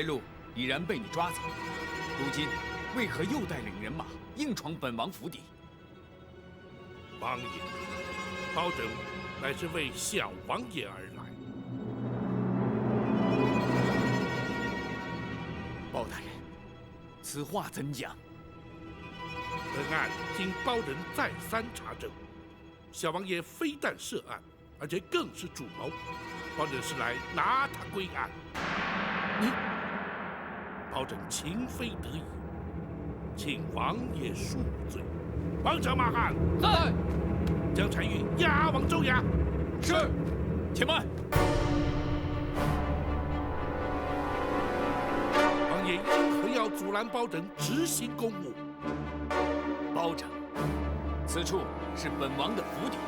来路已然被你抓走，如今为何又带领人马硬闯本王府邸？王爷，包拯乃是为小王爷而来。包大人，此话怎讲？本案经包拯再三查证，小王爷非但涉案，而且更是主谋。包拯是来拿他归案。你，包拯情非得已，请王爷恕罪。王者马汉，在。将单于押往州衙。是。且慢。王爷因何要阻拦包拯执行公务？包拯，此处是本王的府邸，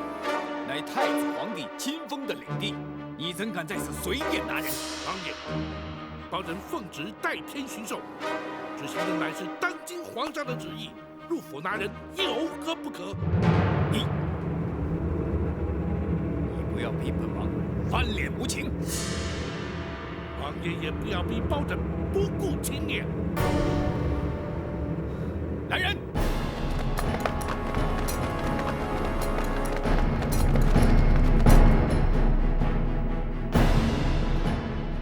乃太子皇帝亲封的领地，你怎敢在此随便拿人？王爷，包拯奉旨代天巡狩，执行的乃是当今皇上的旨意，入府拿人有何不可？你不要逼本王翻脸无情，王爷也不要逼包拯不顾情面。来人！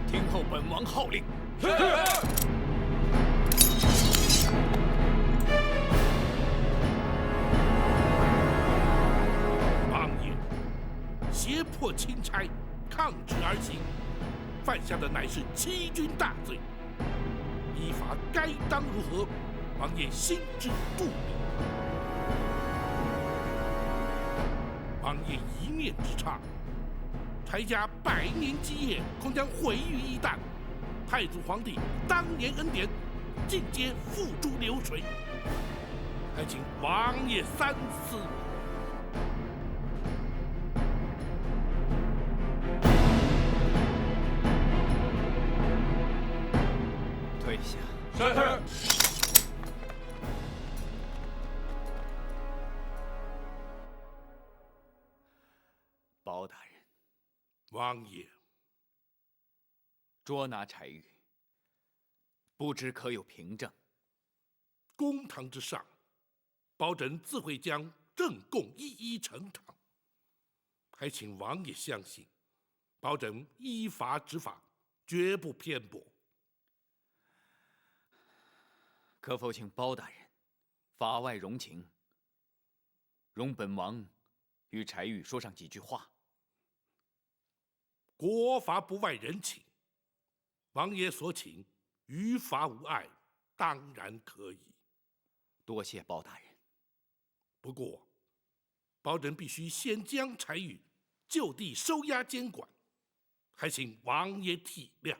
听候本王号令。是。王爷，胁迫钦差，抗旨而行，犯下的乃是欺君大罪。依法该当如何？王爷心知肚明。王爷一念之差，柴家100年基业恐将毁于一旦。太祖皇帝当年恩典，尽皆付诸流水。还请王爷三思。退下。是。包大人，王爷，捉拿柴玉，不知可有凭证？公堂之上，包拯自会将证供一一呈堂。还请王爷相信，包拯依法执法，绝不偏颇。可否请包大人法外容情，容本王与柴玉说上几句话？国法不外人情，王爷所请，于法无碍，当然可以。多谢包大人。不过，包拯必须先将柴玉就地收押监管，还请王爷体谅。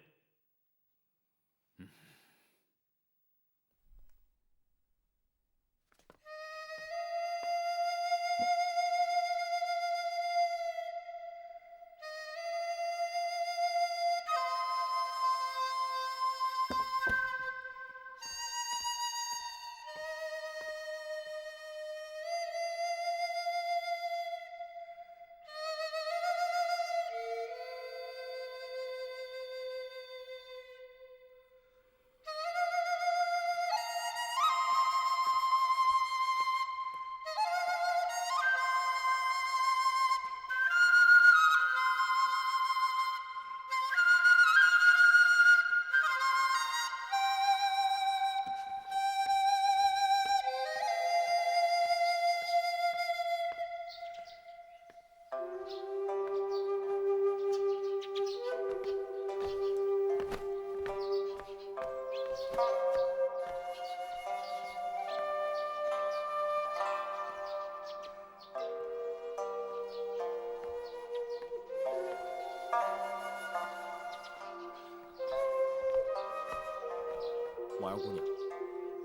婉儿姑娘，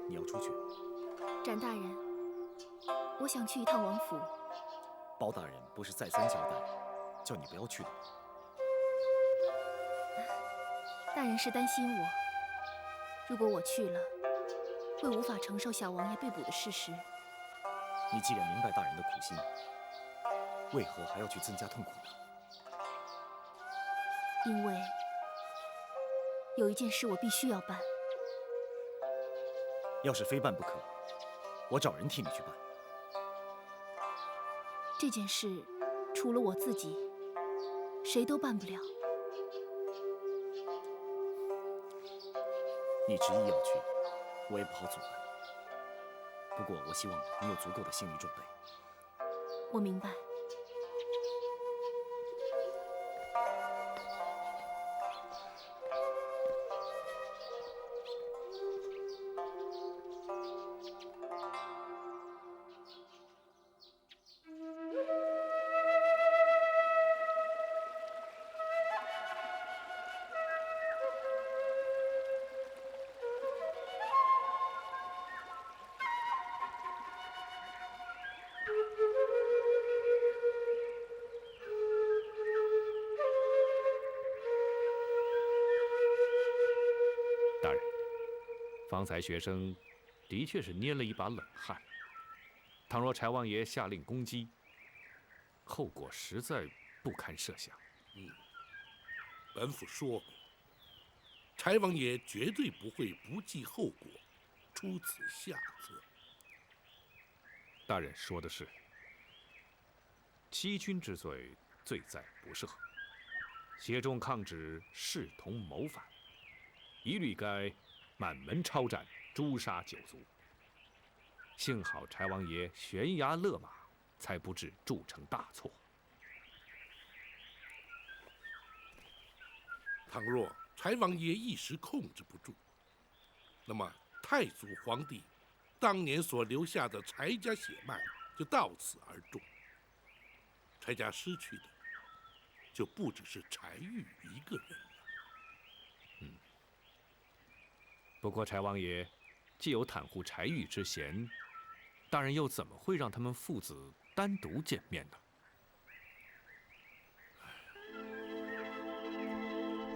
你要出去？展大人，我想去一趟王府。包大人不是再三交代，叫你不要去的吗？大人是担心我，如果我去了，会无法承受小王爷被捕的事实。你既然明白大人的苦心，为何还要去增加痛苦呢？有一件事我必须要办。要是非办不可，我找人替你去办。这件事，除了我自己，谁都办不了。你执意要去，我也不好阻拦。不过，我希望你有足够的心理准备。我明白。大人，方才学生的确是捏了一把冷汗。倘若柴王爷下令攻击，后果实在不堪设想。本府说过，柴王爷绝对不会不计后果，出此下策。大人说的是，欺君之罪，罪在不赦；挟众抗旨，视同谋反。一律该满门抄斩，诛杀九族。幸好柴王爷悬崖勒马，才不致铸成大错。倘若柴王爷一时控制不住，那么太祖皇帝当年所留下的柴家血脉就到此而终。柴家失去的就不只是柴玉一个人了。不过柴王爷既有袒护柴玉之嫌，大人又怎么会让他们父子单独见面呢？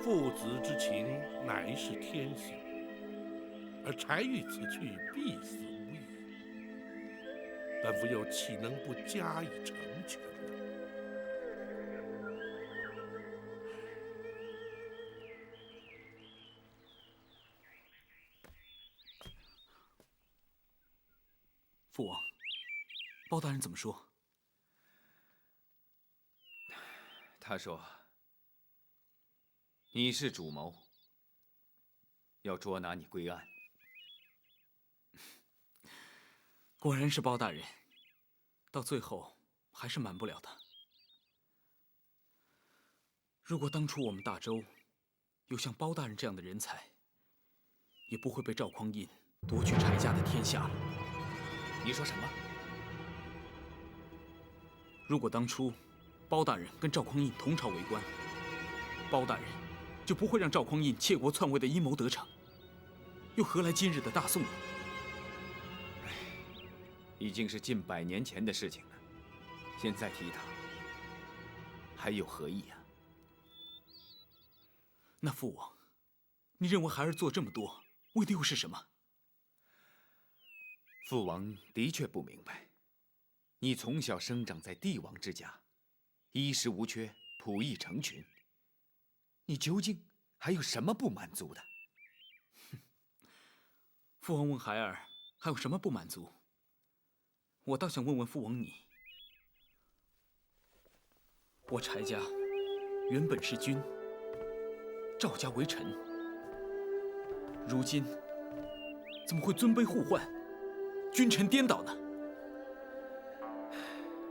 父子之情乃是天性，而柴玉此去必死无疑，本府又岂能不加以成全呢？父王，包大人怎么说？他说：“你是主谋，要捉拿你归案。”果然是包大人，到最后还是瞒不了他。如果当初我们大周有像包大人这样的人才，也不会被赵匡胤夺去柴家的天下了。你说什么？如果当初包大人跟赵匡胤同朝为官，包大人就不会让赵匡胤窃国篡位的阴谋得逞，又何来今日的大宋呢？已经是近100年前的事情了，现在提他，还有何意啊？那父王，你认为孩儿做这么多，为的又是什么？父王的确不明白，你从小生长在帝王之家，衣食无缺，仆役成群，你究竟还有什么不满足的？父王问孩儿还有什么不满足，我倒想问问父王你。我柴家原本是君，赵家为臣，如今怎么会尊卑互换，君臣颠倒呢？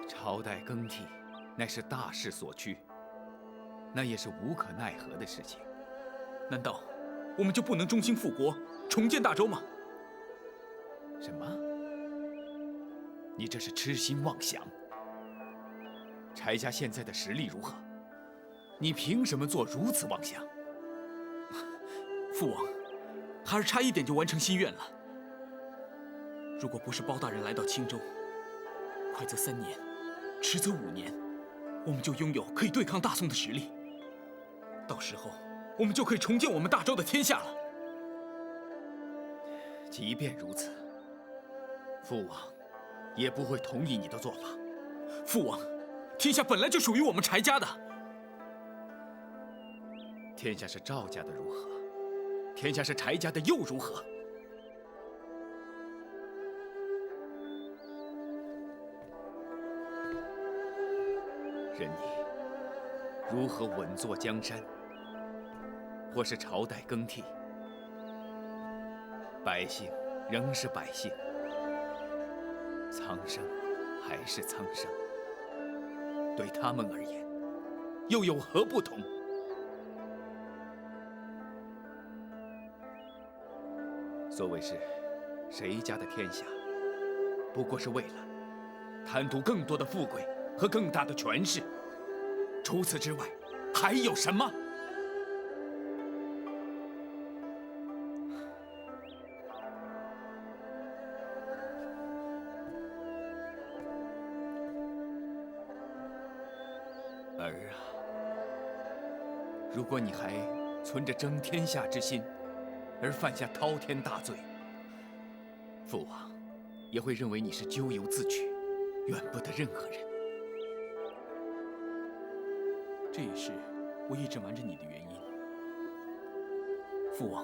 朝代更替，乃是大势所趋，那也是无可奈何的事情。难道我们就不能忠心复国，重建大周吗？什么？你这是痴心妄想！柴家现在的实力如何？你凭什么做如此妄想？父王，孩儿差一点就完成心愿了。如果不是包大人来到青州，快则3年，迟则5年，我们就拥有可以对抗大宋的实力。到时候，我们就可以重建我们大周的天下了。即便如此，父王也不会同意你的做法。父王，天下本来就属于我们柴家的。天下是赵家的如何？天下是柴家的又如何？任你如何稳坐江山，或是朝代更替，百姓仍是百姓，苍生还是苍生，对他们而言，又有何不同？所谓是谁家的天下，不过是为了贪图更多的富贵和更大的权势，除此之外，还有什么？儿啊，如果你还存着争天下之心，而犯下滔天大罪，父王也会认为你是咎由自取，怨不得任何人。这也是我一直瞒着你的原因。父王，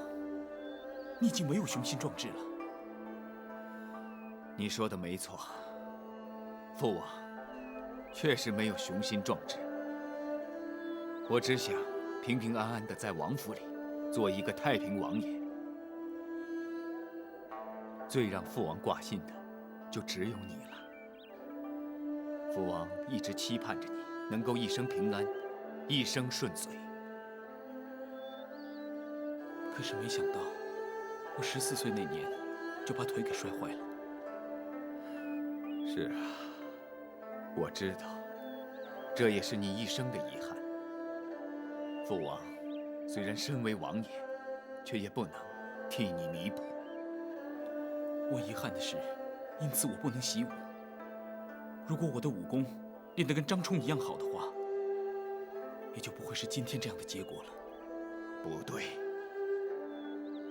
你已经没有雄心壮志了。你说的没错，父王确实没有雄心壮志。我只想平平安安地在王府里做一个太平王爷。最让父王挂心的，就只有你了。父王一直期盼着你能够一生平安，一生顺遂。可是没想到，我14岁那年就把腿给摔坏了。是啊，我知道，这也是你一生的遗憾。父王虽然身为王爷，却也不能替你弥补。我遗憾的是，因此我不能习武。如果我的武功练得跟张冲一样好的话，也就不会是今天这样的结果了。不对，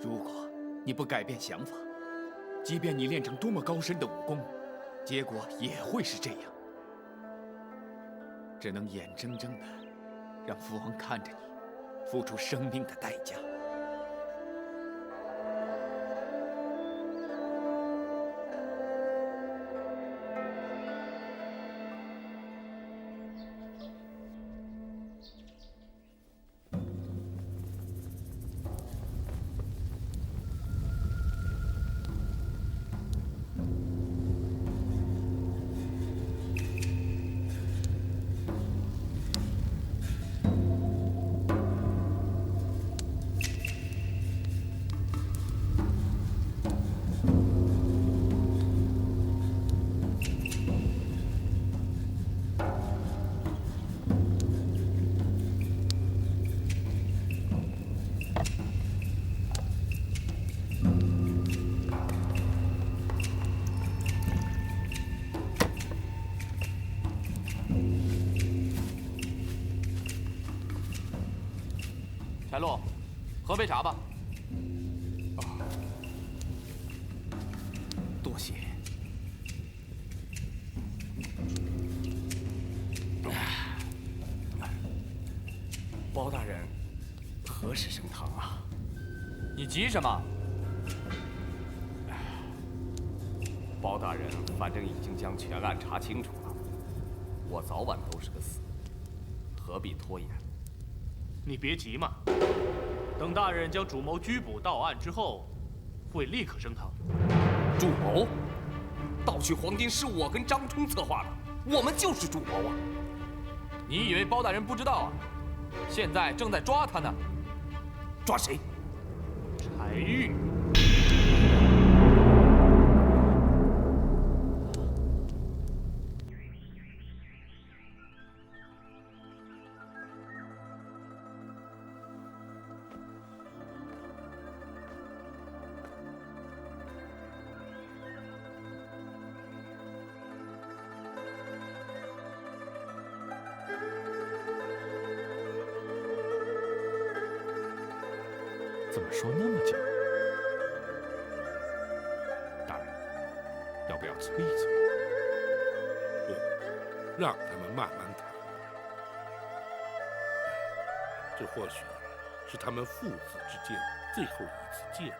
如果你不改变想法，即便你练成多么高深的武功，结果也会是这样。只能眼睁睁的让父王看着你付出生命的代价。柴路，喝杯茶吧。多谢。包大人，何时升堂啊？你急什么？包大人反正已经将全案查清楚了，我早晚都是个死，何必拖延？你别急嘛，等大人将主谋拘捕到案之后，会立刻升堂。主谋？盗取黄金是我跟张冲策划的，我们就是主谋啊！你以为包大人不知道啊？现在正在抓他呢。抓谁？柴玉。怎么说那么久？大人，要不要催一催？不，让他们慢慢谈。这或许是他们父子之间最后一次见面。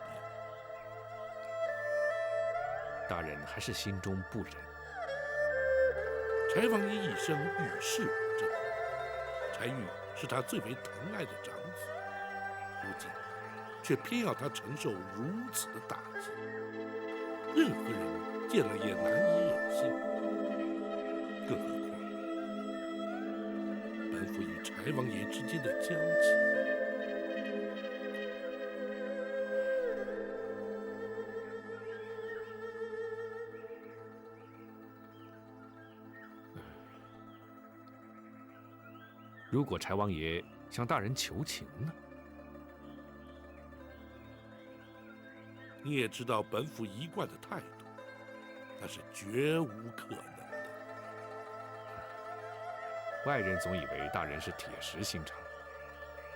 大人还是心中不忍。柴王爷一生与世无争，柴玉是他最为疼爱的长子，如今却偏要他承受如此的打击，任何人见了也难以忍心。更何况本府与柴王爷之间的交情。如果柴王爷向大人求情呢？你也知道本府一贯的态度，那是绝无可能的。外人总以为大人是铁石心肠，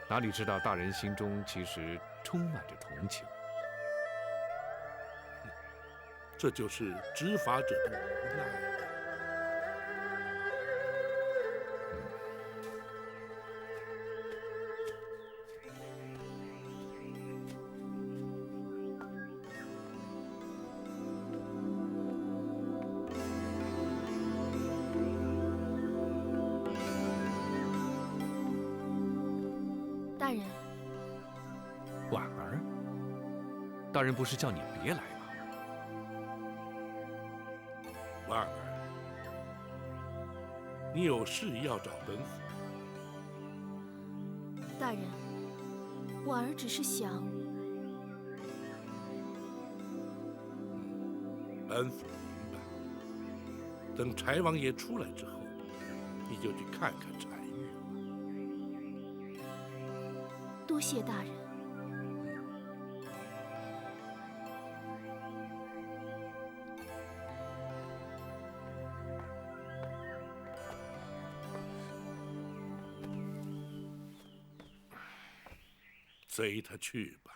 哪里知道大人心中其实充满着同情。这就是执法者的无奈。大人，婉儿，大人不是叫你别来吗？婉儿，你有事要找本府？大人，婉儿只是想……本府明白。等柴王爷出来之后，你就去看看柴玉了。多谢大人。随他去吧。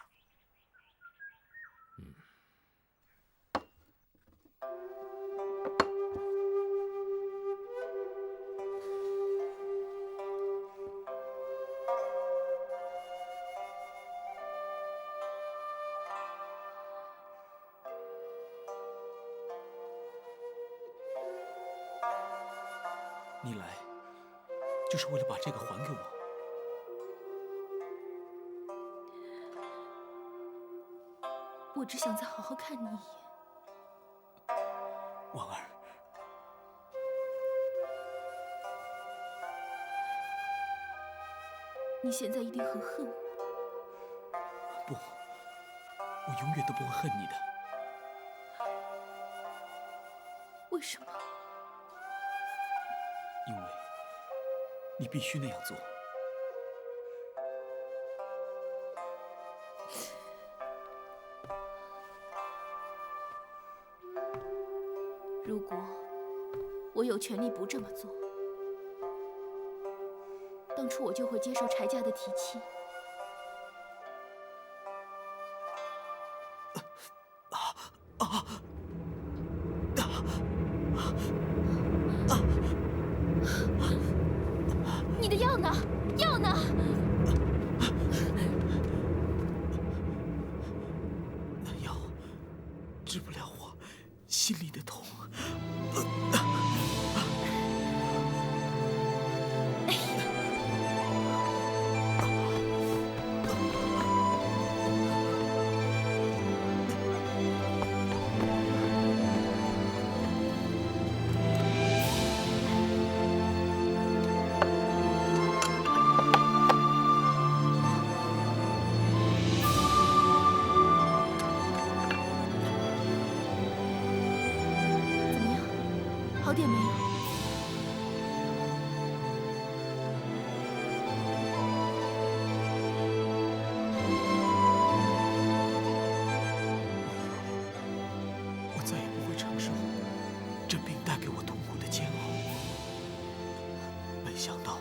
你来，就是为了把这个还给我。我只想再好好看你一眼。婉儿，你现在一定很恨我。不，我永远都不会恨你的。为什么？因为你必须那样做。如果我有权利不这么做，当初我就会接受柴家的提亲。你的药呢？药呢？那药治不了我心里的痛。怎么样？好点没有？我再也不会承受这病带给我痛苦的煎熬。没想到，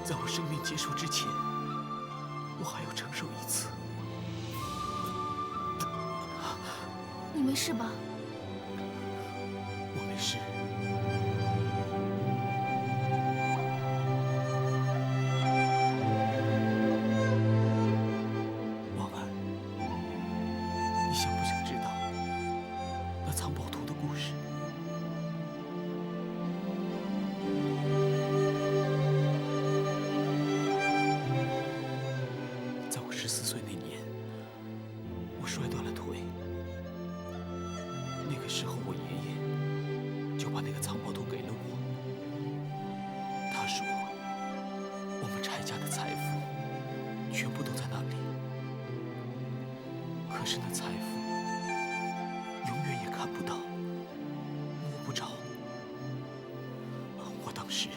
在我生命结束之前，我还要承受一次。你没事吧？我没事。婉儿，藏宝图给了我，他说我们柴家的财富全部都在那里，可是那财富永远也看不到，摸不着。我当时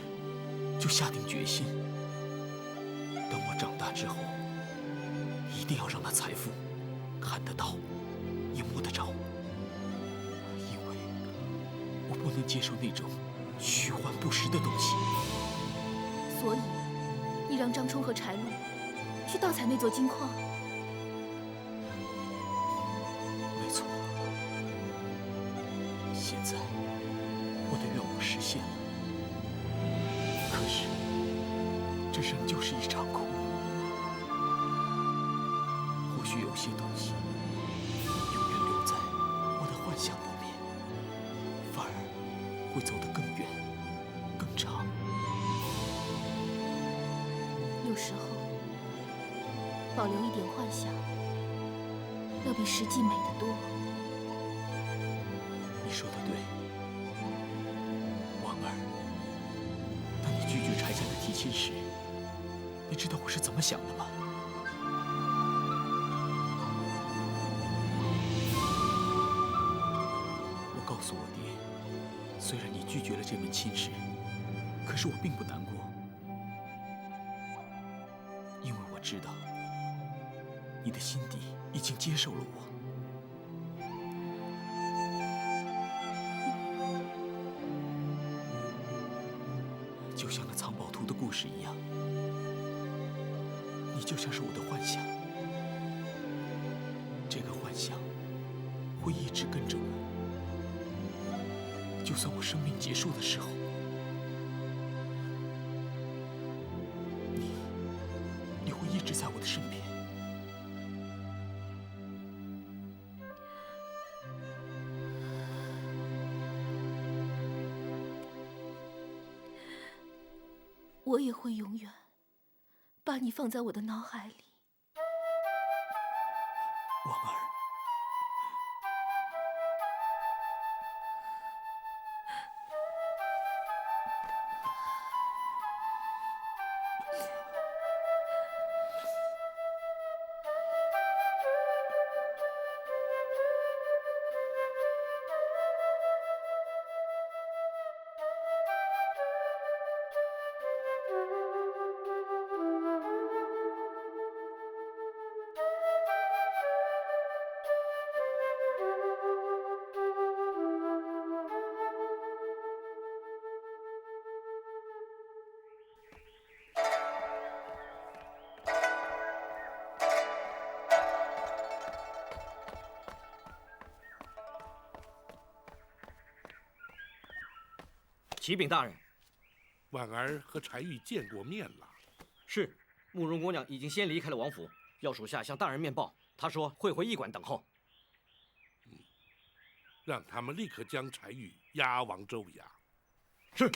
就下定决心，等我长大之后，一定要让那财富看得到，也摸得着。因为我不能接受那种虚幻不实的东西。所以，你让张冲和柴路去盗采那座金矿。没错，现在我的愿望实现了，可是这仍旧是一场空。或许有些东西永远留在我的幻想里面，反而会走得更远、更长。有时候，保留一点幻想，要比实际美得多。你说的对，婉儿。当你拒绝柴家的提亲时，你知道我是怎么想的吗？我告诉我爹，虽然你拒绝了这门亲事，可是我并不难过，因为我知道你的心底已经接受了我。就像那藏宝图的故事一样，你就像是我的幻想，这个幻想会一直跟着我，就算我生命结束的时候，你也会一直在我的身边。我也会永远把你放在我的脑海里。婉儿，启禀大人，婉儿和柴玉见过面了。是慕容姑娘已经先离开了王府，要属下向大人面报。她说会回驿馆等候。让他们立刻将柴玉押往州衙。是。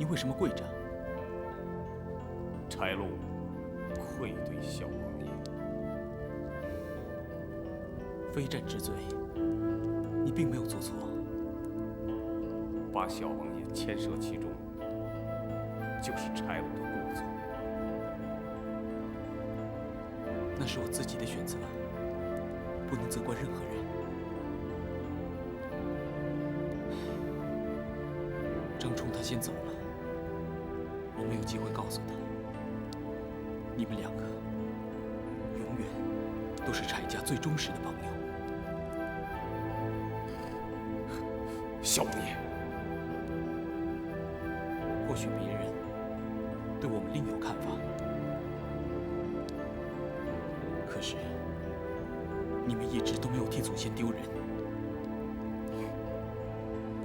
为什么跪着？柴禄愧对小王爷。非战之罪，你并没有做错。把小王爷牵涉其中，就是柴禄的过错。那是我自己的选择，不能责怪任何人。张冲他先走了，我没有机会告诉他，你们两个永远都是柴家最忠实的朋友。小王爷，或许别人对我们另有看法，可是你们一直都没有替祖先丢人。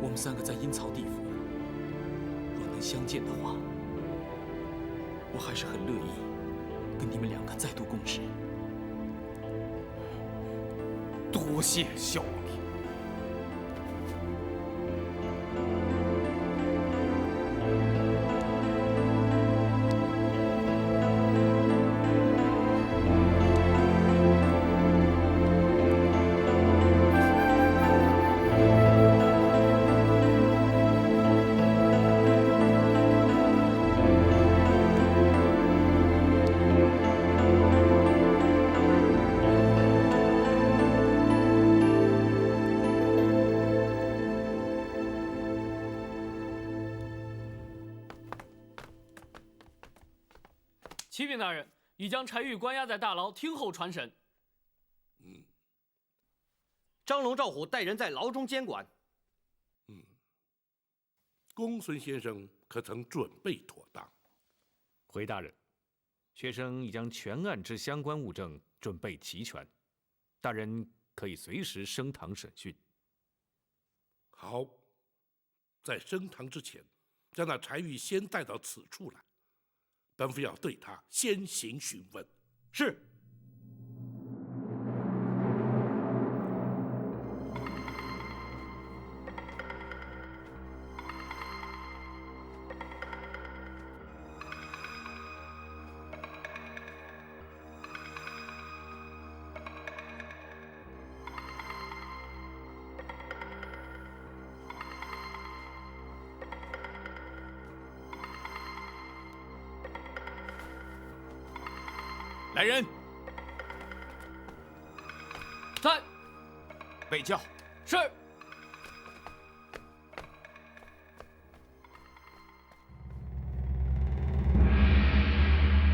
我们三个在阴曹地府，若能相见的话，我还是很乐意跟你们两个再度共事。多谢小王爷。启禀大人，已将柴玉关押在大牢，听候传审。张龙、赵虎带人在牢中监管。公孙先生可曾准备妥当？回大人，学生已将全案之相关物证准备齐全，大人可以随时升堂审讯。好，在升堂之前，将那柴玉先带到此处来，本府要对他先行询问。是。来人，在。备轿。是。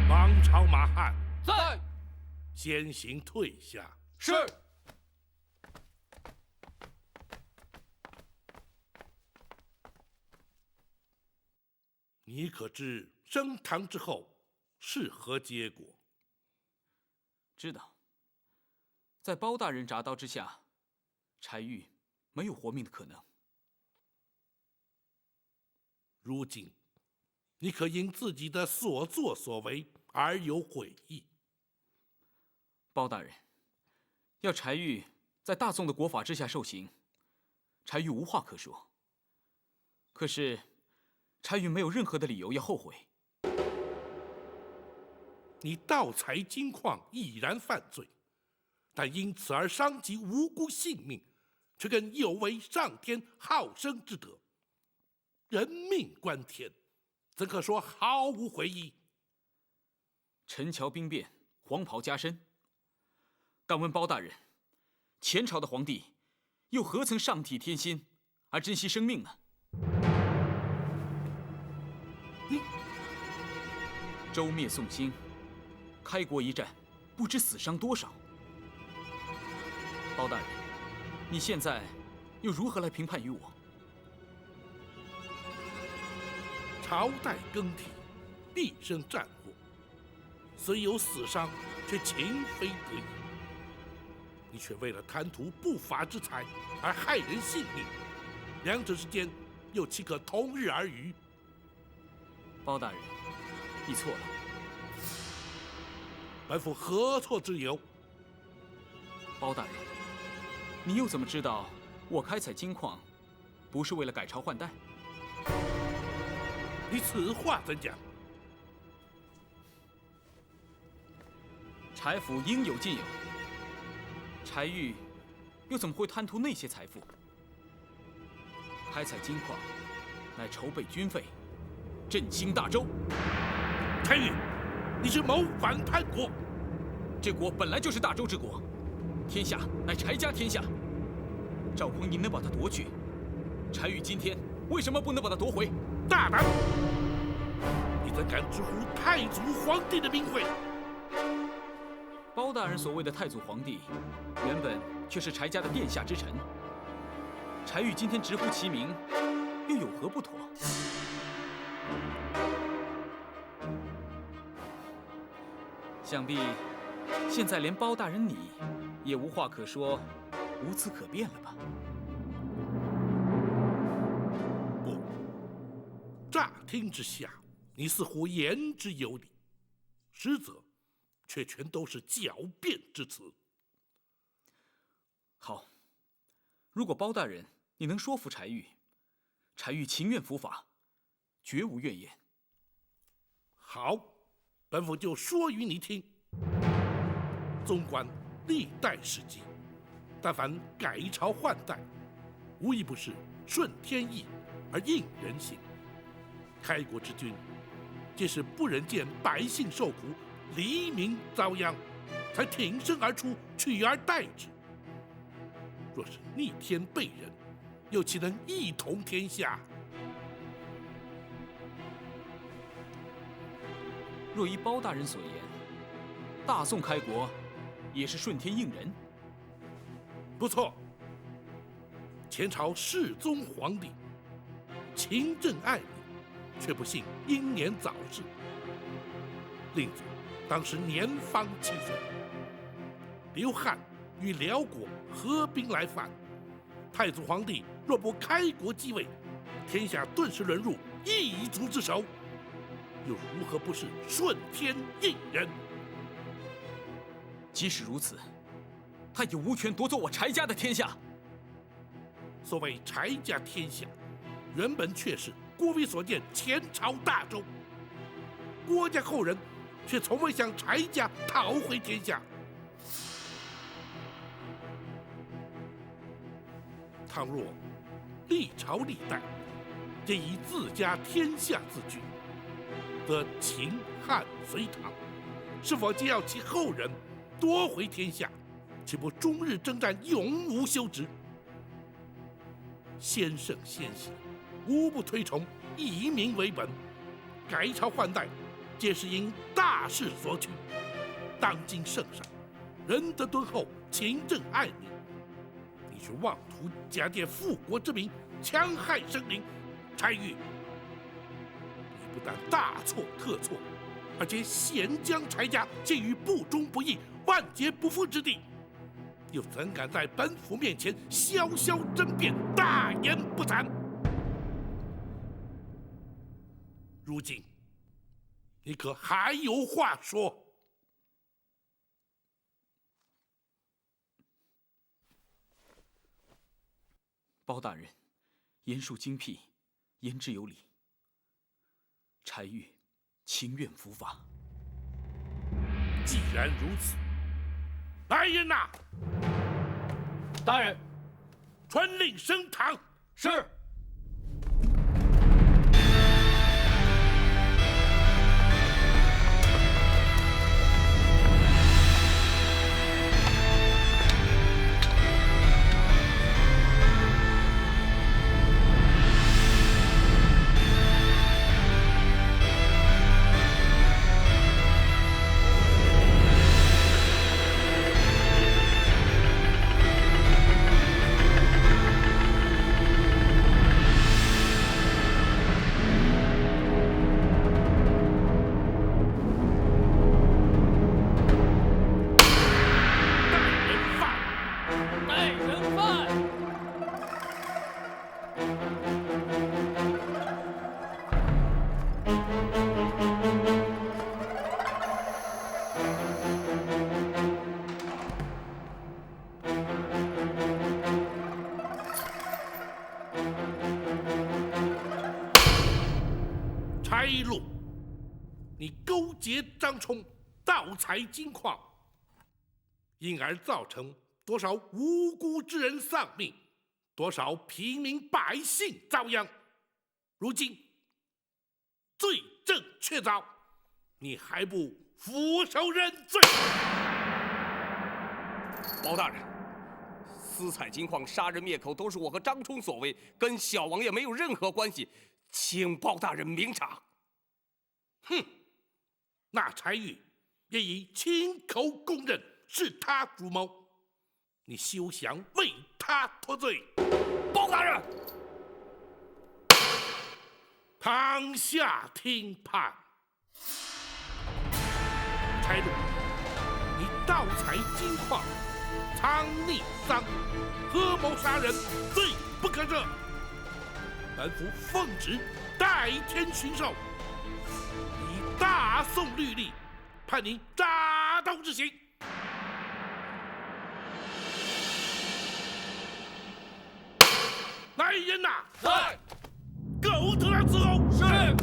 王朝马汉，在。先行退下。是。你可知升堂之后是何结果？知道，在包大人铡刀之下，柴玉没有活命的可能。如今，你可因自己的所作所为而有悔意？包大人，要柴玉在大宋的国法之下受刑，柴玉无话可说。可是，柴玉没有任何的理由要后悔。你盗采金矿已然犯罪，但因此而伤及无辜性命，却更有违上天好生之德。人命关天，怎可说毫无悔意？陈桥兵变，黄袍加身。敢问包大人，前朝的皇帝又何曾上体天心而珍惜生命呢？你周灭宋兴，开国一战，不知死伤多少。包大人，你现在又如何来评判于我？朝代更替，必生战祸，虽有死伤，却情非得已。你却为了贪图不法之财而害人性命，两者之间又岂可同日而语？包大人，你错了。本府何错之有？包大人，你又怎么知道我开采金矿不是为了改朝换代？你此话怎讲？柴府应有尽有，柴玉又怎么会贪图那些财富？开采金矿，乃筹备军费，振兴大周。柴玉，你是谋反叛国！这国本来就是大周之国，天下乃柴家天下。赵匡胤能把它夺去，柴玉今天为什么不能把它夺回？大胆！你怎敢直呼太祖皇帝的名讳？包大人所谓的太祖皇帝，原本却是柴家的殿下之臣。柴玉今天直呼其名，又有何不妥？想必现在连包大人你也无话可说，无词可辩了吧？不，乍听之下，你似乎言之有理，实则却全都是狡辩之词。好，如果包大人你能说服柴玉，柴玉情愿伏法，绝无怨言。好，本府就说与你听。纵观历代史记，但凡改朝换代，无一不是顺天意而应人心。开国之君，皆是不忍见百姓受苦，黎民遭殃，才挺身而出，取而代之。若是逆天背人，又岂能一统天下？若依包大人所言，大宋开国也是顺天应人。不错，前朝世宗皇帝勤政爱民，却不幸英年早逝。令祖当时年方7岁，刘汉与辽国合兵来犯，太祖皇帝若不开国继位，天下顿时沦入异族之手，又如何不是顺天应人？即使如此，他也无权夺走我柴家的天下。所谓柴家天下，原本却是郭威所建前朝大周，郭家后人却从未向柴家讨回天下。倘若历朝历代皆以自家天下自居，则秦汉隋唐是否皆要其后人夺回天下，岂不终日征战，永无休止？先圣先贤无不推崇以民为本，改朝换代皆是因大势所趋。当今圣上仁德敦厚，勤政爱民，你却妄图假借复国之名戕害生灵，柴玉，你不但大错特错，而且险将柴家陷于不忠不义、万劫不复之地，又怎敢在本府面前潇潇争辩、大言不惭？如今，你可还有话说？包大人，言述精辟，言之有理。柴玉情愿伏法。既然如此，来人呐！大人，传令升堂。是。勾结张冲，盗采金矿，因而造成多少无辜之人丧命，多少平民百姓遭殃。如今罪证确凿，你还不俯首认罪？包大人，私采金矿、杀人灭口都是我和张冲所为，跟小王爷没有任何关系，请包大人明察。哼，那柴玉也已亲口供认是他主谋，你休想为他脱罪。包大人，堂下听判。柴禄，你盗采金矿，藏匿赃，合谋杀人，罪不可赦。本府奉旨代天巡狩，以大宋律例，判你铡刀之刑。来人呐！在。狗头上伺候。是。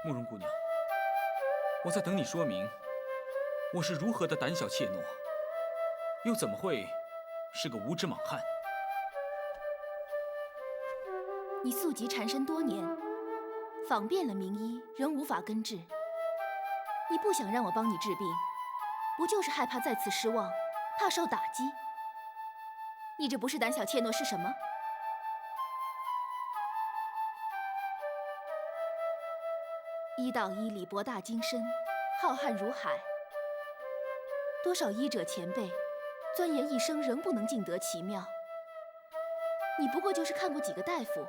慕容姑娘，我在等你说明，我是如何的胆小怯懦，又怎么会是个无知莽汉？你宿疾缠身多年，访遍了名医，仍无法根治。你不想让我帮你治病，不就是害怕再次失望，怕受打击？你这不是胆小怯懦是什么？医道医理博大精深，浩瀚如海。多少医者前辈，钻研一生仍不能尽得其妙。你不过就是看过几个大夫，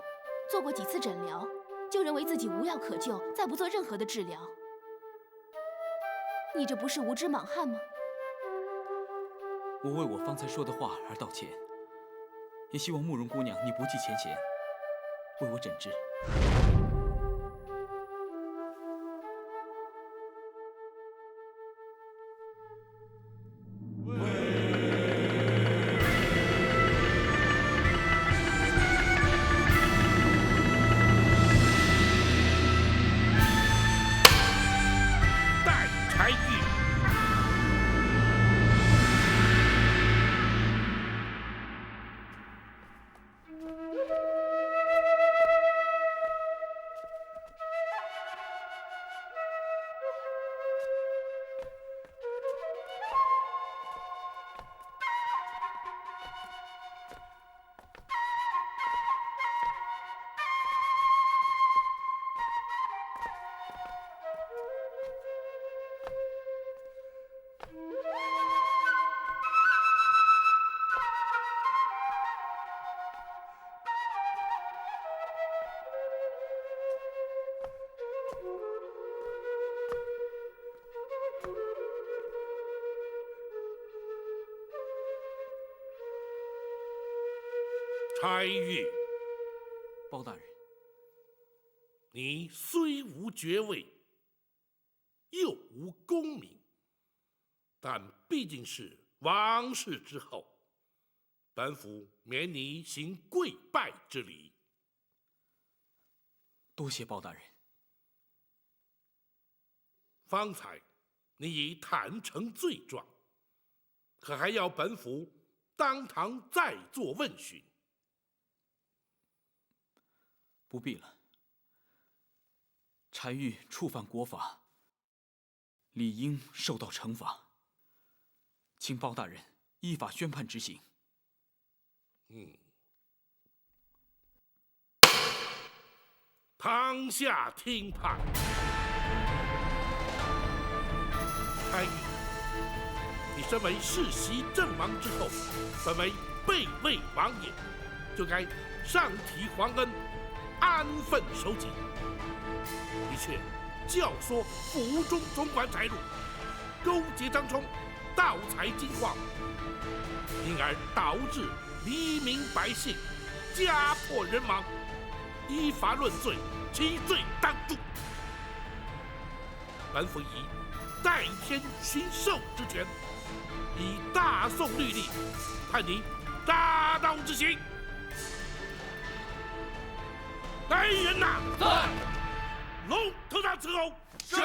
做过几次诊疗，就认为自己无药可救，再不做任何的治疗。你这不是无知莽汉吗？我为我方才说的话而道歉，也希望慕容姑娘你不计前嫌，为我诊治。柴玉，包大人，你虽无爵位，又无功名，但毕竟是王室之后，本府免你行跪拜之礼。多谢包大人。方才你已坦诚罪状，可还要本府当堂再做问询？不必了。柴玉触犯国法，理应受到惩罚，请包大人依法宣判执行。堂下听判。柴玉，你身为世袭阵亡之后，本为备位王爷，就该上体皇恩，安分守己。你却教唆府中总管柴禄，勾结张冲，盗采金矿，因而导致黎民百姓家破人亡，依法论罪，其罪当诛。本府以代天巡狩之权，以大宋律例判你大刀之刑。来人呐！在。龙头上伺候。是。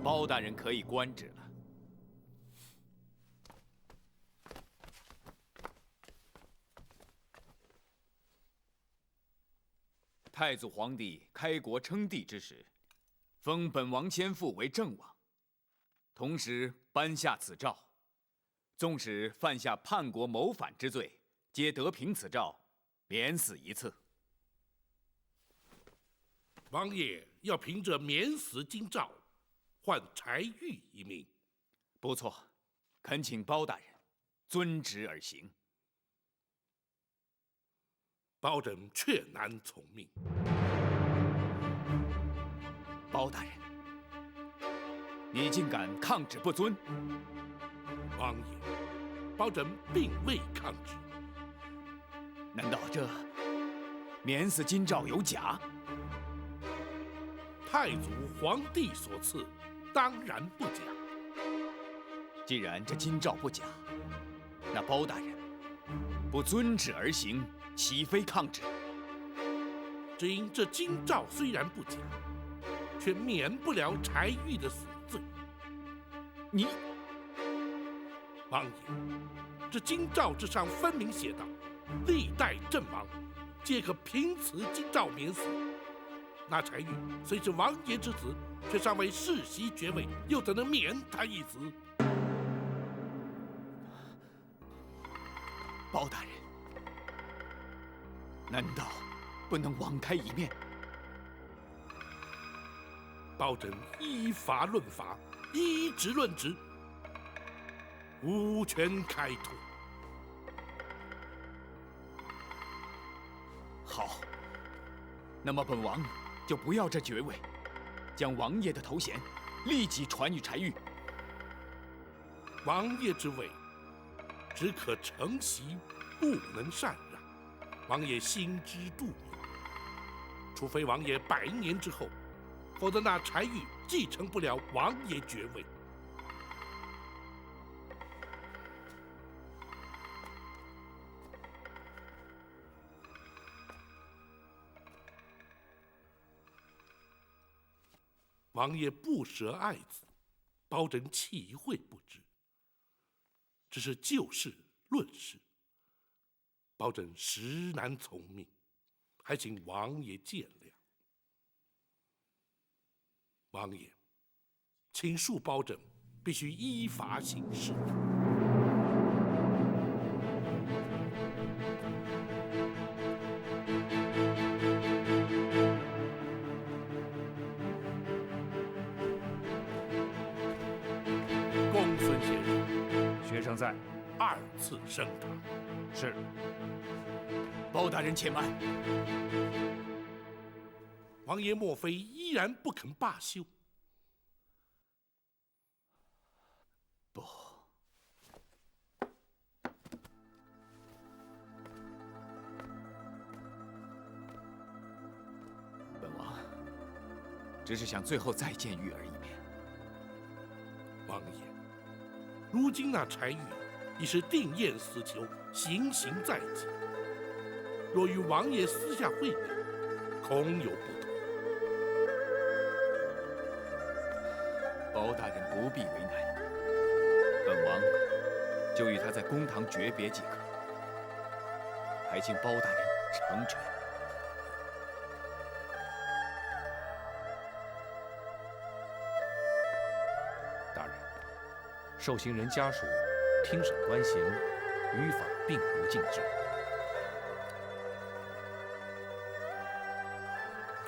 包大人可以官职了。太祖皇帝开国称帝之时，封本王千父为郑王，同时颁下此诏，纵使犯下叛国谋反之罪，皆得凭此诏，免死一次。王爷要凭着免死金诏，换柴玉一命。不错，恳请包大人遵旨而行。包拯却难从命。包大人，你竟敢抗旨不遵！王爷，包拯并未抗旨。难道这免死金诏有假？太祖皇帝所赐，当然不假。既然这金诏不假，那包大人不遵旨而行，岂非抗旨？只因这金诏虽然不假，却免不了柴玉的死罪。你，王爷，这金诏之上分明写道：历代阵亡，皆可凭此金诏免死。那柴玉虽是王爷之子，却尚未世袭爵位，又怎能免他一死？包大人，难道不能网开一面？包拯依法论法，依职论职，无权开脱。好，那么本王就不要这爵位，将王爷的头衔立即传与柴玉。王爷之位，只可承袭，不能禅让。王爷心知肚明，除非王爷100年之后，否则那柴玉继承不了王爷爵位。王爷不舍爱子，包拯岂会不知？只是就事论事，包拯实难从命，还请王爷见谅。王爷，请恕包拯必须依法行事。生在， 2次升塔。是。包大人且慢。王爷莫非依然不肯罢休？不，本王只是想最后再见玉儿一面。王爷，如今那柴玉已是定宴死囚，行刑在即。若与王爷私下会面，恐有不同。包大人不必为难，本王就与他在公堂诀别即可，还请包大人成全。大人，受刑人家属听审观刑，于法并无禁制。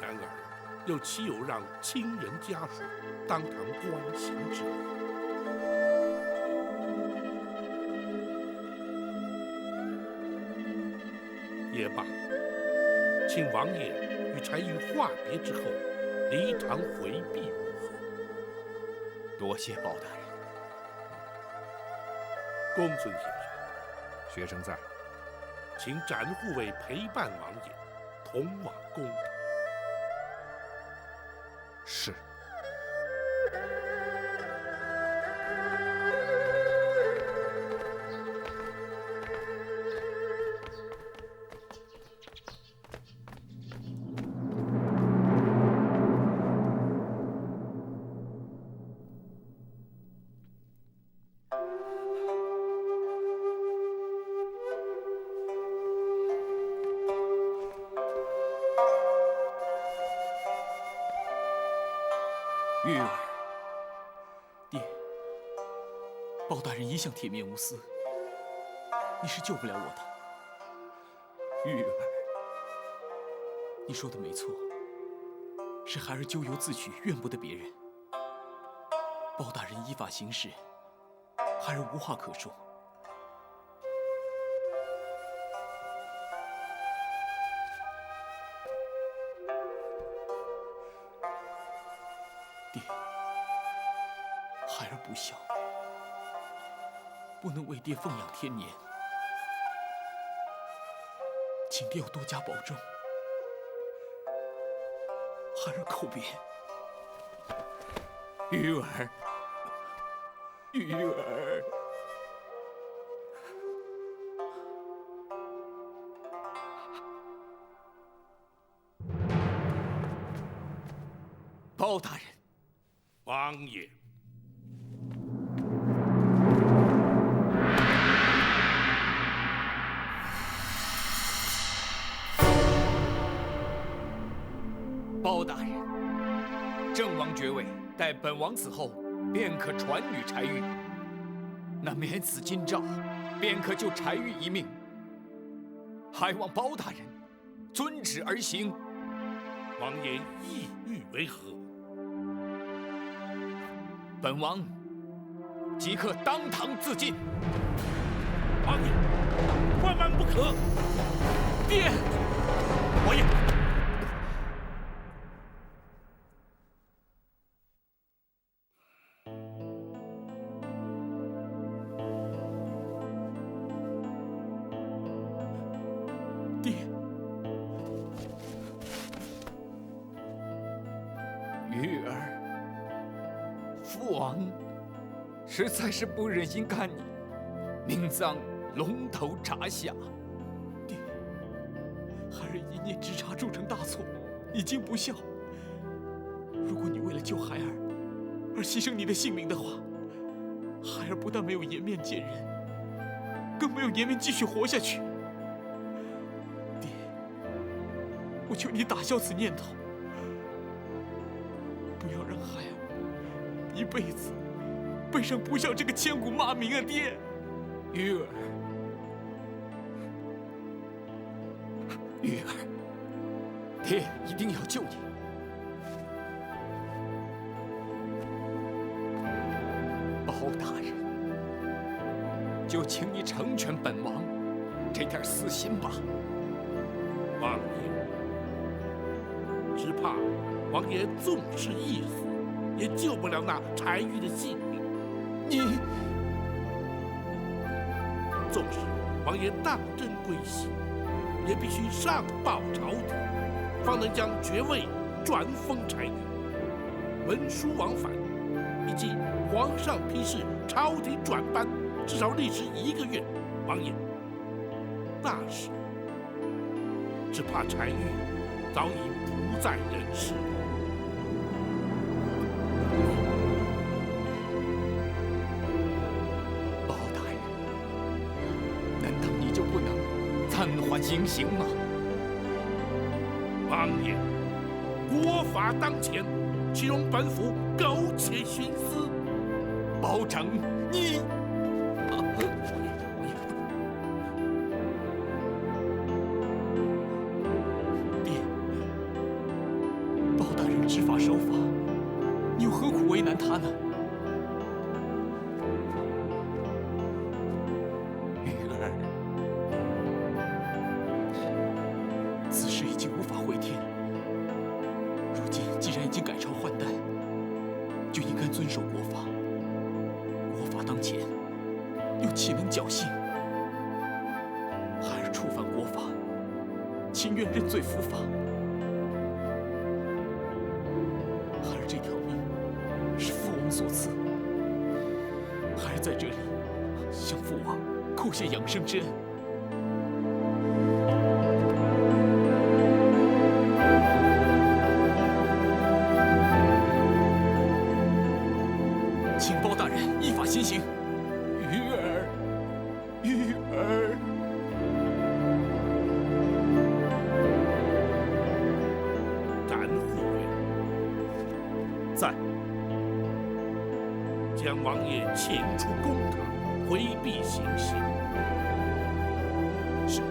然而，又岂有让亲人家属当堂观刑之理？也罢，请王爷与柴玉话别之后，离堂回避如何？多谢包大人。公孙先生，学生在，请展护卫陪伴王爷，同往公堂。是。玉儿，爹，包大人一向铁面无私，你是救不了我的。玉儿，你说的没错，是孩儿咎由自取，怨不得别人。包大人依法行事，孩儿无话可说。爹，孩儿不孝，不能为爹奉养天年，请爹要多加保重。孩儿叩别。玉儿，玉儿，包大人。王爷，包大人，郑王爵位待本王死后便可传与柴玉，那免死金诏便可救柴玉一命，还望包大人遵旨而行。王爷意欲为何？本王即刻当堂自尽。王爷，万万不可！爹，王爷，爹，玉儿。父王实在是不忍心看你命丧龙头铡下。爹，孩儿一念之差铸成大错，已经不孝。如果你为了救孩儿而牺牲你的性命的话，孩儿不但没有颜面见人，更没有颜面继续活下去。爹，我求你打消此念头，不要让孩儿一辈子背上不孝这个千古骂名啊！爹，玉儿，玉儿，爹一定要救你。包大人，就请你成全本王这点私心吧。王爷，只怕王爷纵使一死，也救不了那柴玉的性命。你，纵使王爷当真归西，也必须上报朝廷，方能将爵位转封柴玉。文书往返，以及皇上批示朝廷转班，至少历时1个月。王爷，那时只怕柴玉早已不在人世。包大人，难道你就不能暂缓行刑吗？王爷，国法当前，岂容本府苟且徇私？包拯，你。执法守法，你又何苦为难他呢？玉儿，此事已经无法回天。如今既然已经改朝换代，就应该遵守国法。国法当前，又岂能侥幸？孩儿触犯国法，情愿认罪伏法。这条命是父王所赐，孩儿在这里向父王叩谢养生之恩。请包大人依法行刑。玉儿，玉儿。在，将王爷请出公堂，回避行刑。是。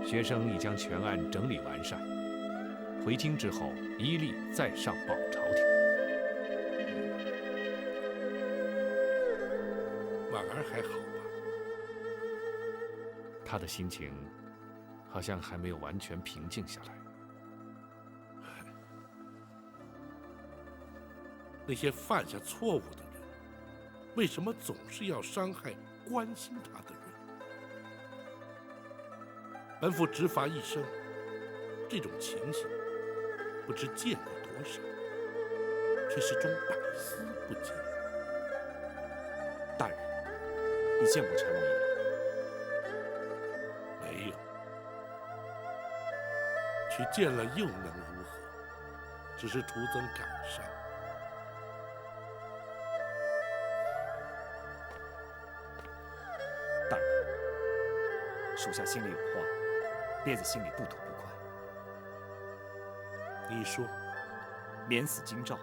学生已将全案整理完善，回京之后依例再上报朝廷。婉儿还好吧？他的心情好像还没有完全平静下来。那些犯下错误的人，为什么总是要伤害关心他的人？本府执法一生，这种情形不知见过多少，却始终百思不解。大人，你见过柴王爷？没有，去见了又能如何？只是徒增感伤。大人，属下心里有话，憋在心里不吐不快。你说，免死京兆，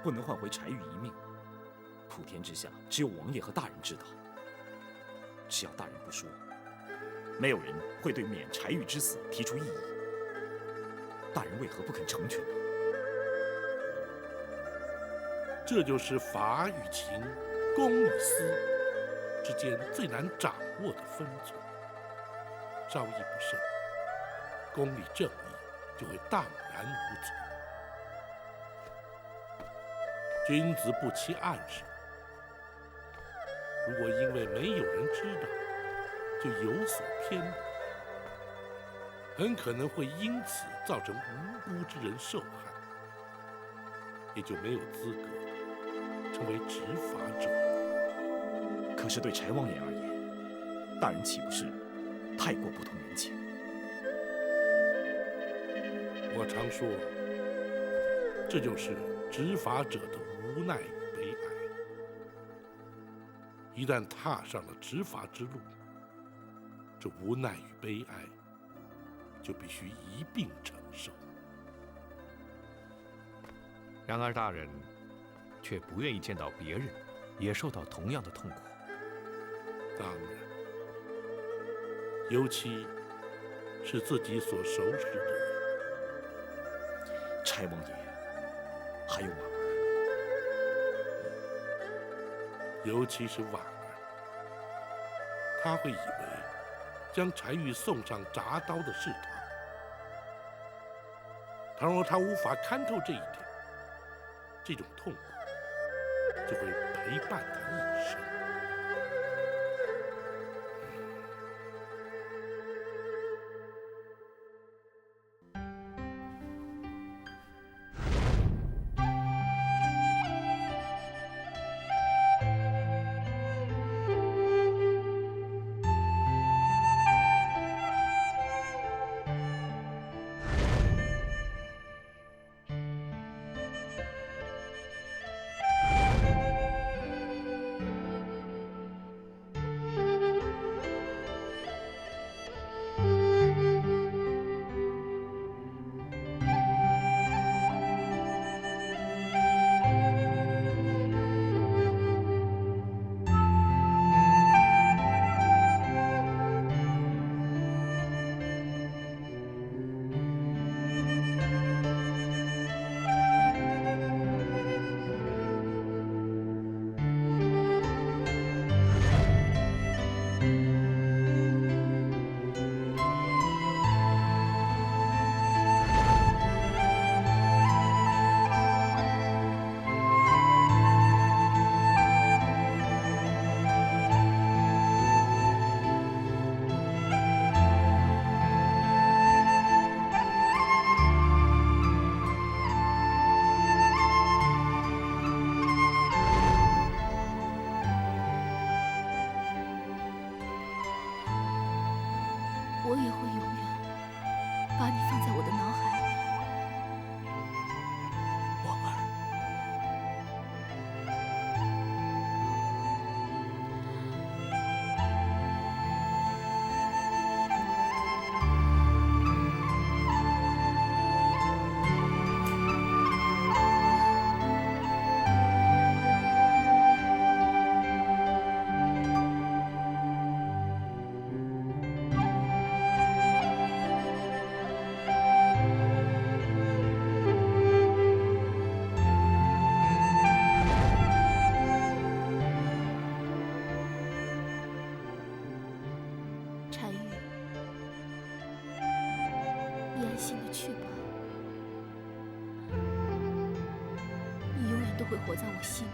不能换回柴玉一命。普天之下，只有王爷和大人知道。只要大人不说，没有人会对免柴玉之死提出异议。大人为何不肯成全呢？这就是法与情、公与私之间最难掌握的分寸。稍一不慎，公理正义就会荡然无存。君子不欺暗室。如果因为没有人知道，就有所偏颇，很可能会因此造成无辜之人受害，也就没有资格成为执法者。可是对柴王爷而言，大人岂不是太过不通人情？我常说，这就是执法者的无奈与悲哀。一旦踏上了执法之路，这无奈与悲哀就必须一并承受。然而大人却不愿意见到别人也受到同样的痛苦。当然，尤其是自己所熟识的人。柴王爷，还有婉儿，尤其是婉儿，他会以为将柴玉送上铡刀的是他。倘若他无法看透这一点，这种痛苦就会陪伴他一生。我也会永远把你放在我的脑海里。婉儿，安心的去吧，你永远都会活在我心里。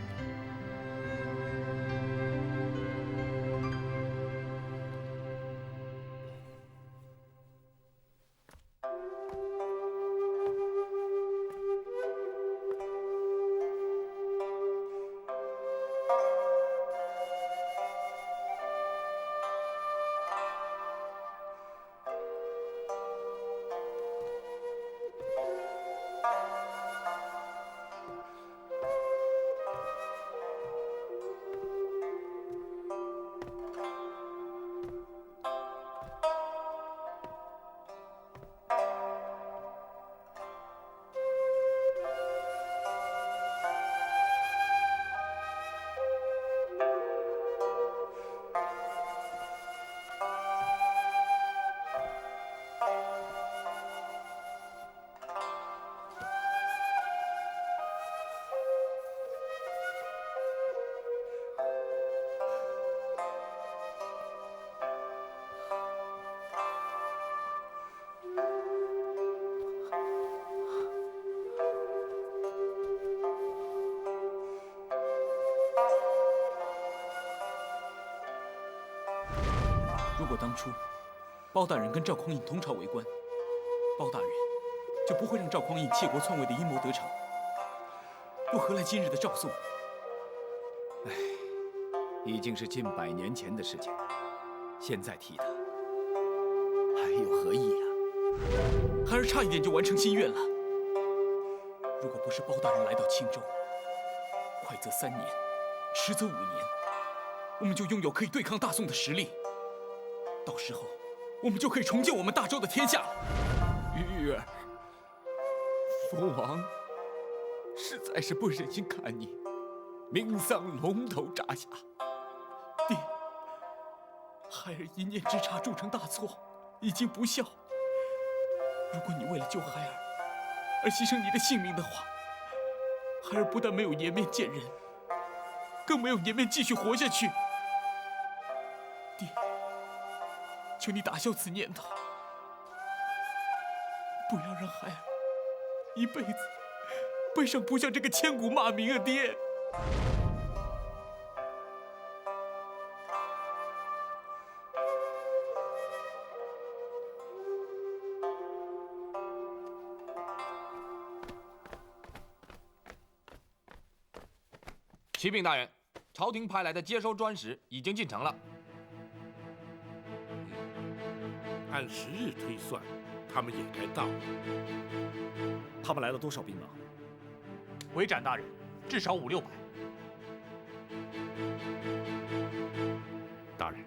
如果当初包大人跟赵匡胤同朝为官，包大人就不会让赵匡胤窃国篡位的阴谋得逞，又何来今日的赵宋？唉，已经是近100年前的事情，现在提它还有何意啊？孩儿差一点就完成心愿了。如果不是包大人来到青州，快则3年，迟则5年，我们就拥有可以对抗大宋的实力。到时候，我们就可以重建我们大周的天下了。玉儿，父王实在是不忍心看你命丧龙头铡下。爹，孩儿一念之差铸成大错，已经不孝。如果你为了救孩儿而牺牲你的性命的话，孩儿不但没有颜面见人，更没有颜面继续活下去。爹，求你打消此念头，不要让孩儿一辈子背上不孝这个千古骂名啊！爹。启禀大人，朝廷派来的接收专使已经进城了。按时日推算，他们也该到了。他们来了多少兵马？回斩大人，至少500-600。大人，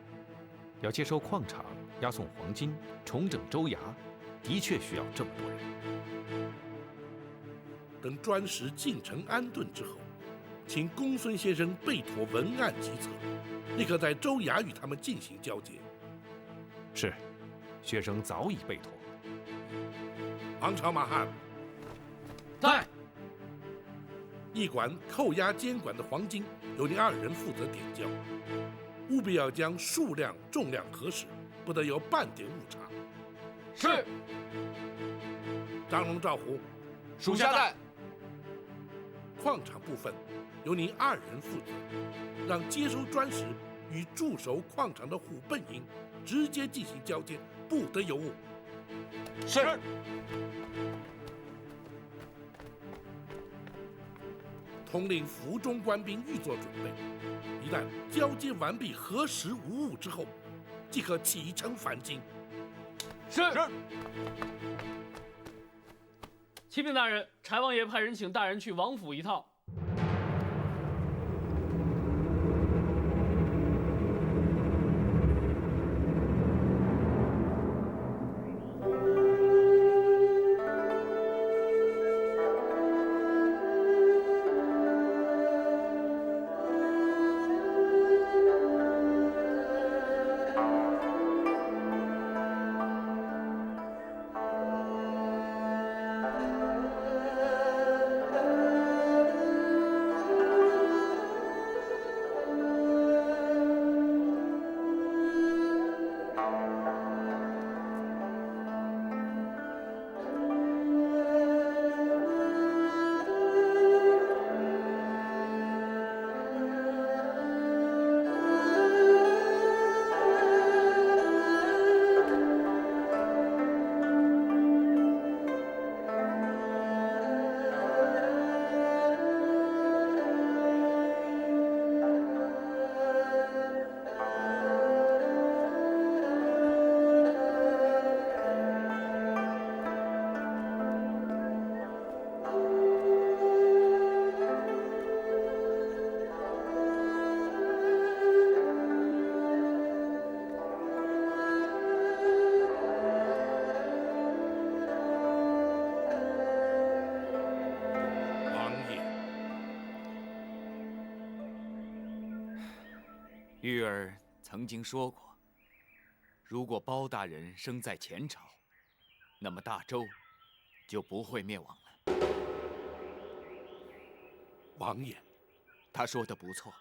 要接收矿场、押送黄金、重整州衙，的确需要这么多人。等专使进城安顿之后，请公孙先生备妥文案集册，立刻在州衙与他们进行交接。是，学生早已备妥。王朝马汉，在。驿馆扣押监管的黄金由你2人负责点交，务必要将数量、重量核实，不得有半点误差。是。张龙、赵虎，属下在。矿场部分由你2人负责，让接收专使与驻守矿场的虎贲营直接进行交接，不得有误。是。统领府中官兵预做准备，一旦交接完毕、核实无误之后，即可启程返京。是。启禀大人，柴王爷派人请大人去王府一趟。曾经说过，如果包大人生在前朝，那么大周就不会灭亡了。王爷，他说的不错，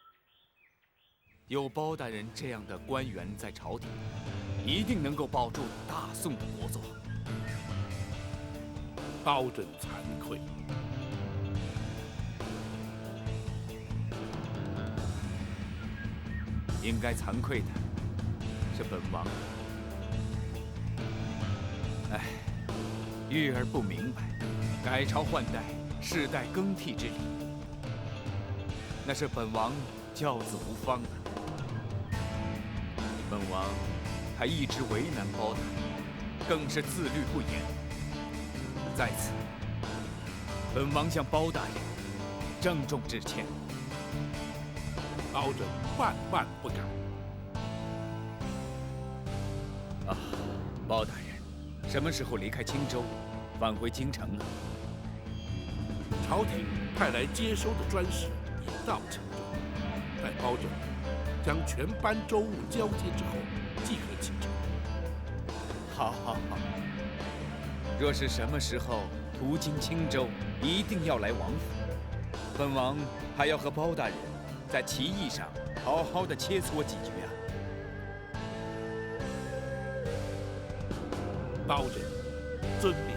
有包大人这样的官员在朝廷，一定能够保住大宋的国祚。包拯惭愧。应该惭愧的是本王。哎，育儿不明白，改朝换代，世代更替之理，那是本王教子无方啊。本王还一直为难包大人，更是自律不严。在此，本王向包大人郑重致歉。包拯万万不敢。啊，包大人，什么时候离开青州，返回京城啊？朝廷派来接收的专使已到青州，待包拯将全班州务交接之后，即可启程。好，好，好。若是什么时候途经青州，一定要来王府。本王还要和包大人在棋艺上好好的切磋几局啊！包拯，遵命。